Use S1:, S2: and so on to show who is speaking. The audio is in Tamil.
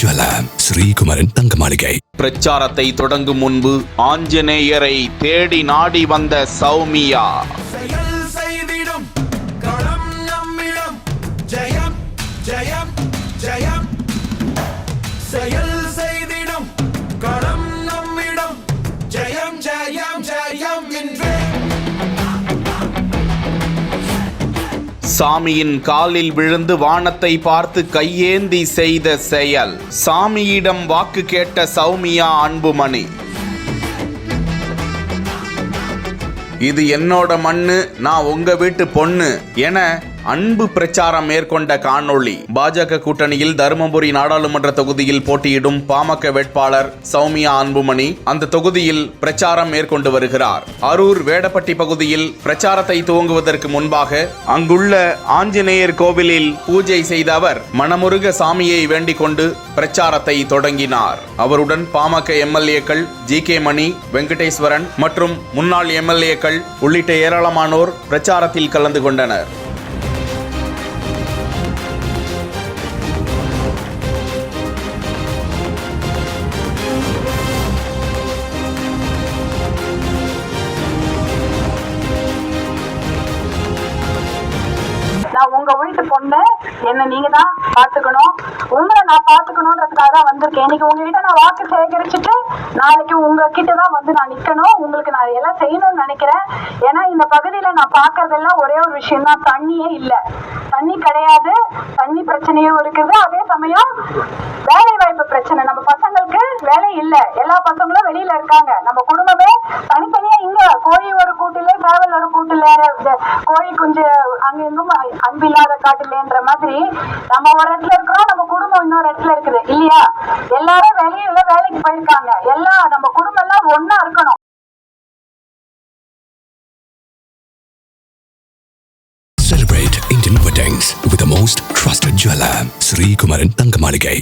S1: ஜுவல்லர் ஸ்ரீகுமரன் தங்க மாளிகை.
S2: பிரச்சாரத்தை தொடங்கும் முன்பு ஆஞ்சநேயரை தேடி நாடி வந்த சௌமியா. சாமியின் காலில் விழுந்து வானத்தை பார்த்து கையேந்தி செய்த செயல். சாமியிடம் வாக்கு கேட்ட சௌமியா அன்புமணி. இது என்னோட மண்ணு, நான் உங்க வீட்டு பொண்ணு என அன்பு பிரச்சாரம் மேற்கொண்ட காணொளி. பாஜக கூட்டணியில் தருமபுரி நாடாளுமன்ற தொகுதியில் போட்டியிடும் பாமக வேட்பாளர் சௌமியா அன்புமணி அந்த தொகுதியில் பிரச்சாரம் மேற்கொண்டு வருகிறார். அரூர் வேடப்பட்டி பகுதியில் பிரச்சாரத்தை துவங்குவதற்கு முன்பாக அங்குள்ள ஆஞ்சநேயர் கோவிலில் பூஜை செய்த அவர் மனமுருக சாமியை வேண்டிக் கொண்டு பிரச்சாரத்தை தொடங்கினார். அவருடன் பாமக எம்எல்ஏக்கள் ஜி.கே. மணி, வெங்கடேஸ்வரன் மற்றும் முன்னாள் எம்எல்ஏக்கள் உள்ளிட்ட ஏராளமானோர் பிரச்சாரத்தில் கலந்து கொண்டனர்.
S3: நான் உங்க வீட்டு பொண்ணு, என்ன நீங்க தான் பாத்துக்கணும், உங்களை நான் பாத்துக்கணும்ன்றதுக்காக தான் வந்திருக்கேன். இன்னைக்கு உங்ககிட்ட நான் வாக்கு சேகரிச்சுட்டு நாளைக்கு உங்ககிட்ட தான் வந்து நான் நிக்கணும். உங்களுக்கு நான் எல்லாம் செய்யணும்னு நினைக்கிறேன். ஏன்னா இந்த பகுதியில நான் பாக்குறதெல்லாம் ஒரே ஒரு விஷயம் தான், தண்ணியே இல்ல, தண்ணி கிடையாது, தண்ணி பிரச்சனையும் இருக்குது. அதே சமயம் வேலை வாய்ப்பு பிரச்சனை, நம்ம பசங்களுக்கு வேலை இல்ல, எல்லா பசங்களும் வெளியில இருக்காங்க. நம்ம குடும்பமே தனித்தனியா இங்க கோழி ஒரு கூட்டுல, டிராவல் ஒரு கூட்டுல, கோழி குஞ்சு அங்க எங்கும் அன்பில்லாத காட்டுலன்ற மாதிரி நம்ம ஒரு இடத்துல இருக்கிறோம், நம்ம குடும்பம் இன்னொரு இடத்துல இருக்குது இல்லையா? எல்லாரும் வெளியில வேலைக்கு போயிருக்காங்க. எல்லாம் நம்ம குடும்பம் எல்லாம் ஒன்னா இருக்கணும்.
S1: Celebrate Indian weddings with the most trusted jeweler, Sri Kumaran Tanga Maligai.